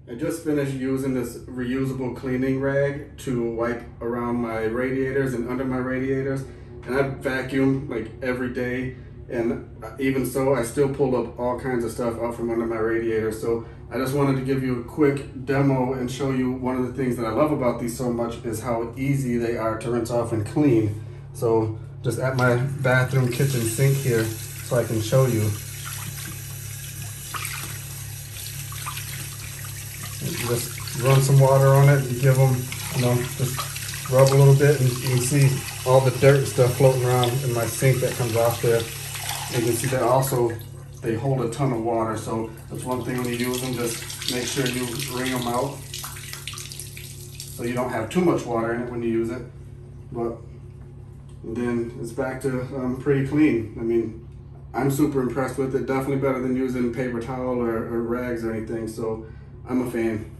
I just finished using this reusable cleaning rag to wipe around my radiators and under my radiators, and I vacuum like every day, and even so I still pull up all kinds of stuff out from under my radiator. So I just wanted to give you a quick demo and show you one of the things that I love about these so much is how easy they are to rinse off and clean. So just at my bathroom kitchen sink here, so I can show you. Just run some water on it and give them, just rub a little bit, and you can see all the dirt and stuff floating around in my sink that comes off there. You can see that also they hold a ton of water, so that's one thing when you use them, just make sure you wring them out so you don't have too much water in it when you use it. But then it's back to pretty clean. I mean, I'm super impressed with it. Definitely better than using paper towel or rags or anything, so I'm a fan.